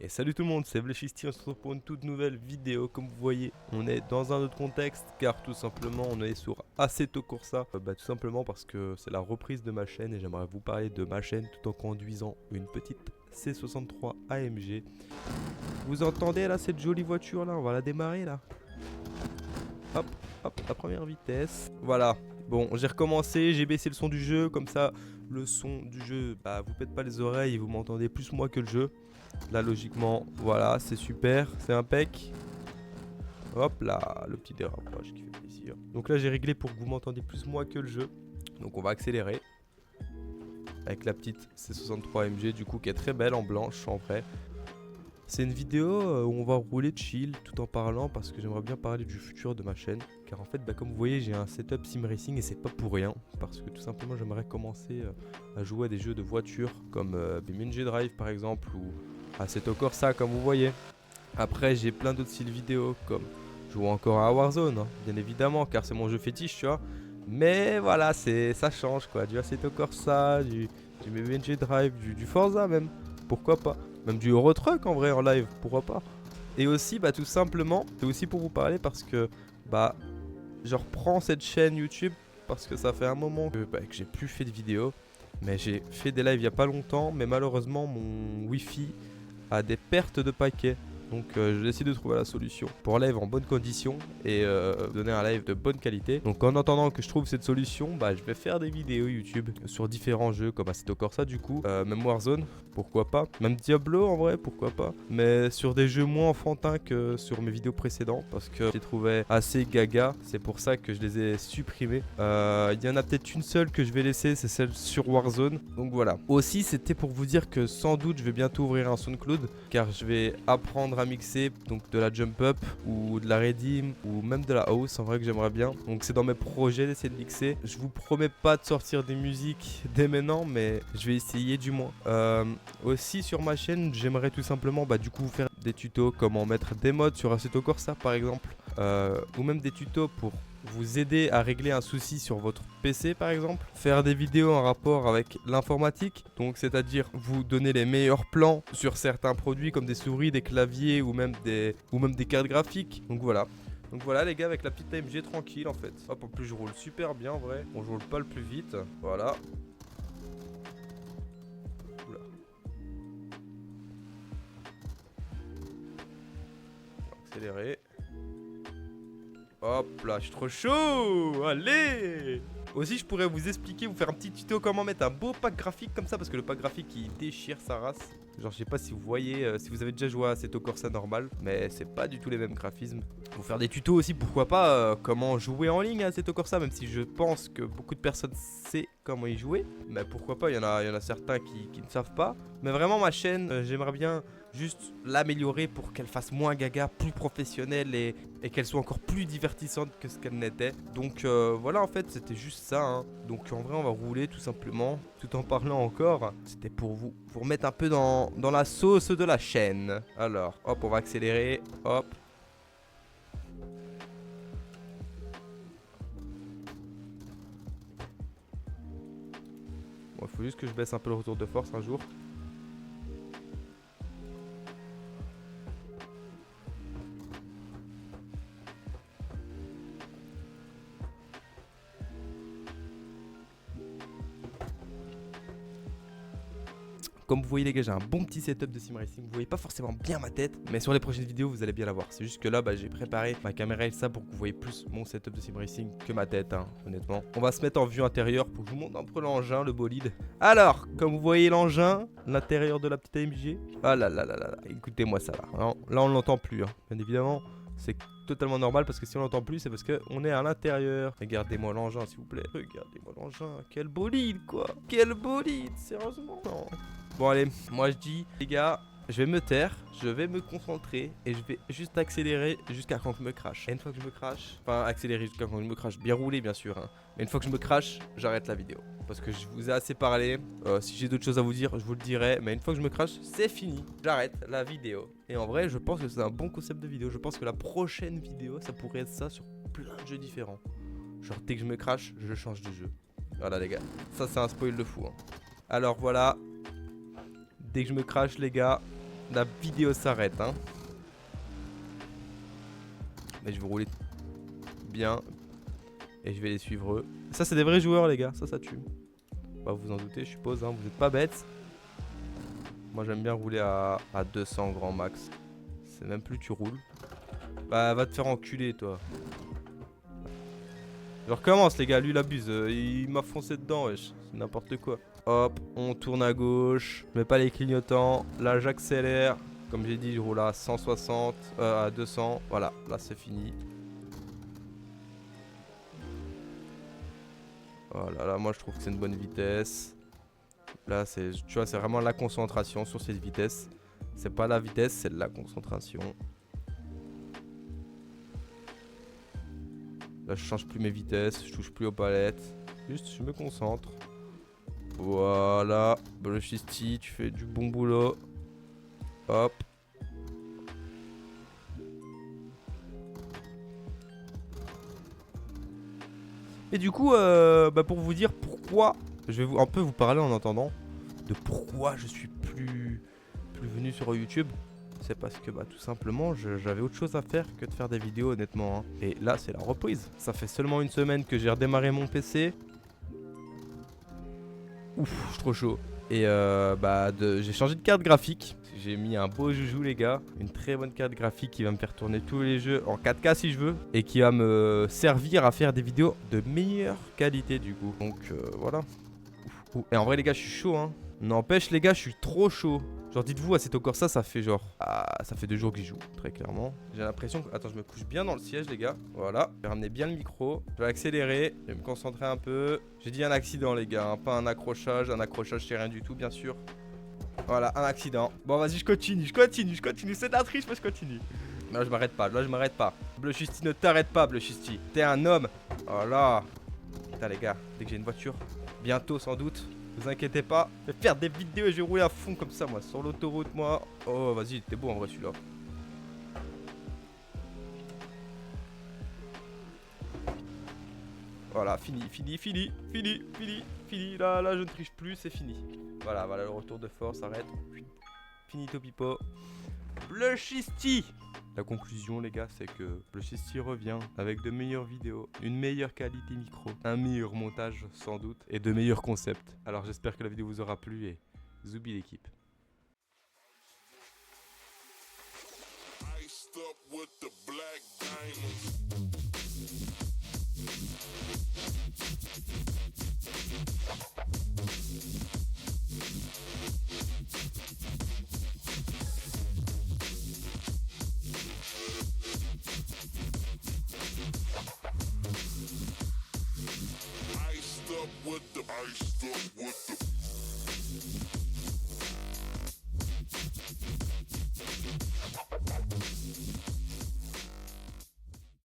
Et salut tout le monde, c'est Vlechisti, on se retrouve pour une toute nouvelle vidéo. Comme vous voyez, on est dans un autre contexte car tout simplement on est sur Assetto Corsa. Tout simplement parce que c'est la reprise de ma chaîne et j'aimerais vous parler de ma chaîne tout en conduisant une petite C63 AMG. Vous entendez là cette jolie voiture là, on va la démarrer là. Hop, hop, la première vitesse. Voilà. Bon, j'ai recommencé, j'ai baissé le son du jeu, comme ça le son du jeu, vous pète pas les oreilles et vous m'entendez plus moi que le jeu. Là logiquement, voilà, c'est super, c'est impec. Hop là, le petit dérapage qui fait plaisir. Donc là j'ai réglé pour que vous m'entendiez plus moi que le jeu. Donc on va accélérer. Avec la petite C63 AMG du coup qui est très belle en blanche en vrai. C'est une vidéo où on va rouler chill tout en parlant parce que j'aimerais bien parler du futur de ma chaîne. Car en fait, comme vous voyez, j'ai un setup sim racing et c'est pas pour rien. Parce que tout simplement, j'aimerais commencer à jouer à des jeux de voiture comme BeamNG Drive par exemple ou Assetto Corsa comme vous voyez. Après, j'ai plein d'autres styles vidéo comme jouer encore à Warzone, hein, bien évidemment, car c'est mon jeu fétiche, tu vois. Mais voilà, ça change quoi. Du Assetto Corsa, du BeamNG Drive, du Forza même. Pourquoi pas? Même du Eurotruck en vrai en live, pourquoi pas. Et aussi tout simplement, c'est aussi pour vous parler parce que je reprends cette chaîne YouTube parce que ça fait un moment que j'ai plus fait de vidéos. Mais j'ai fait des lives il y a pas longtemps, mais malheureusement mon wifi a des pertes de paquets. Donc je décide de trouver la solution pour un live en bonne condition et donner un live de bonne qualité. Donc en attendant que je trouve cette solution, je vais faire des vidéos YouTube sur différents jeux comme Assetto Corsa du coup, même Warzone, pourquoi pas. Même Diablo en vrai, pourquoi pas. Mais sur des jeux moins enfantins que sur mes vidéos précédentes parce que je les trouvais assez gaga. C'est pour ça que je les ai supprimés. Il y en a peut-être une seule que je vais laisser, c'est celle sur Warzone. Donc voilà. Aussi c'était pour vous dire que sans doute je vais bientôt ouvrir un SoundCloud car je vais apprendre à mixer donc de la jump up ou de la redeem ou même de la house en vrai que j'aimerais bien. Donc c'est dans mes projets d'essayer de mixer. Je vous promets pas de sortir des musiques dès maintenant mais je vais essayer du moins. Aussi sur ma chaîne j'aimerais tout simplement du coup vous faire des tutos comment mettre des mods sur Assetto Corsa par exemple ou même des tutos pour vous aider à régler un souci sur votre PC par exemple, faire des vidéos en rapport avec l'informatique, donc c'est-à-dire vous donner les meilleurs plans sur certains produits comme des souris, des claviers ou même des cartes graphiques. Donc voilà les gars, avec la petite AMG tranquille en fait. Hop, en plus je roule super bien en vrai, on roule pas le plus vite, voilà. Oula. Accélérer. Hop là, je suis trop chaud. Allez. Aussi, je pourrais vous expliquer, vous faire un petit tuto comment mettre un beau pack graphique comme ça, parce que le pack graphique il déchire sa race. Genre, je sais pas si vous voyez, si vous avez déjà joué à Assetto Corsa normal, mais c'est pas du tout les mêmes graphismes. Vous faire des tutos aussi, pourquoi pas, comment jouer en ligne à Assetto Corsa, même si je pense que beaucoup de personnes savent comment y jouer. Mais pourquoi pas, il y en a certains qui ne savent pas. Mais vraiment, ma chaîne, j'aimerais bien juste l'améliorer pour qu'elle fasse moins gaga, plus professionnelle et qu'elle soit encore plus divertissante que ce qu'elle n'était. Donc voilà, en fait c'était juste ça hein. Donc en vrai on va rouler tout simplement, tout en parlant encore. C'était pour vous remettre un peu dans la sauce de la chaîne. Alors hop, on va accélérer, hop. Bon, il faut juste que je baisse un peu le retour de force un jour. Comme vous voyez les gars, j'ai un bon petit setup de sim racing. Vous voyez pas forcément bien ma tête, mais sur les prochaines vidéos vous allez bien la voir. C'est juste que là j'ai préparé ma caméra et ça pour que vous voyez plus mon setup de sim racing que ma tête hein, honnêtement. On va se mettre en vue intérieure pour que je vous montre un peu l'engin, le bolide. Alors, comme vous voyez l'engin, l'intérieur de la petite AMG. Ah là là là là, écoutez-moi ça là. Non, là on l'entend plus hein. Bien évidemment. C'est totalement normal parce que si on l'entend plus c'est parce qu'on est à l'intérieur. Regardez-moi l'engin s'il vous plaît. Regardez-moi l'engin. Quel bolide quoi. Quel bolide, sérieusement. Non. Bon allez, moi je dis les gars, je vais me taire, je vais me concentrer et je vais juste accélérer jusqu'à quand je me crache. Et une fois que je me crache, enfin accélérer jusqu'à quand je me crache, bien rouler bien sûr hein. Mais une fois que je me crache, j'arrête la vidéo. Parce que je vous ai assez parlé, si j'ai d'autres choses à vous dire, je vous le dirai. Mais une fois que je me crache, c'est fini, j'arrête la vidéo. Et en vrai, je pense que c'est un bon concept de vidéo. Je pense que la prochaine vidéo, ça pourrait être ça sur plein de jeux différents. Genre dès que je me crache, je change de jeu. Voilà les gars, ça c'est un spoil de fou hein. Alors voilà. Dès que je me crache les gars, la vidéo s'arrête. Hein. Mais je vais rouler bien. Et je vais les suivre eux. Ça, c'est des vrais joueurs, les gars. Ça tue. Bah, vous en doutez, je suppose. Hein. Vous n'êtes pas bêtes. Moi, j'aime bien rouler à 200 grand max. C'est même plus tu roules. Bah, va te faire enculer, toi. Je recommence, les gars. Lui, il abuse. Il m'a foncé dedans, wesh. C'est n'importe quoi. Hop, on tourne à gauche. Je mets pas les clignotants. Là, j'accélère. Comme j'ai dit, je roule à 160. À 200. Voilà, là, c'est fini. Voilà, là, moi, je trouve que c'est une bonne vitesse. Là, c'est, tu vois, c'est vraiment la concentration sur cette vitesse. C'est pas la vitesse, c'est la concentration. Là, je change plus mes vitesses, je touche plus aux palettes. Juste, je me concentre. Voilà. Velocity, tu fais du bon boulot. Hop. Et du coup, pour vous dire pourquoi, je vais un peu vous parler en entendant de pourquoi je suis plus venu sur YouTube. C'est parce que tout simplement j'avais autre chose à faire que de faire des vidéos, honnêtement. Hein. Et là, c'est la reprise. Ça fait seulement une semaine que j'ai redémarré mon PC. Ouf, je suis trop chaud. Et j'ai changé de carte graphique. J'ai mis un beau joujou, les gars. Une très bonne carte graphique qui va me faire tourner tous les jeux en 4K si je veux. Et qui va me servir à faire des vidéos de meilleure qualité du coup. Donc voilà. Ouf. Et en vrai, les gars, je suis chaud. Hein. N'empêche, les gars, je suis trop chaud. Genre, dites-vous, à Assetto Corsa, ça fait genre... ça fait 2 jours que j'y joue, très clairement. J'ai l'impression que... Attends, je me couche bien dans le siège, les gars. Voilà. Je vais ramener bien le micro. Je vais accélérer. Je vais me concentrer un peu. J'ai dit un accident, les gars. Hein. Pas un accrochage. Un accrochage, c'est rien du tout, bien sûr. Voilà, un accident. Bon, vas-y, je continue. C'est de la triche, mais je continue. Là, je m'arrête pas. Blueshisty, ne t'arrête pas, Blueshisty. T'es un homme. Voilà. Putain, les gars, dès que j'ai une voiture, bientôt, sans doute. Vous inquiétez pas, je vais faire des vidéos et je vais rouler à fond comme ça, moi, sur l'autoroute, moi. Oh, vas-y, t'es beau en vrai, celui-là. Voilà, fini. Là, je ne triche plus, c'est fini. Voilà, le retour de force, arrête. Finito pipo. Blueshisty. La conclusion, les gars, c'est que Blueshisty revient avec de meilleures vidéos, une meilleure qualité micro, un meilleur montage sans doute et de meilleurs concepts. Alors j'espère que la vidéo vous aura plu et zoubi l'équipe. Iced up with the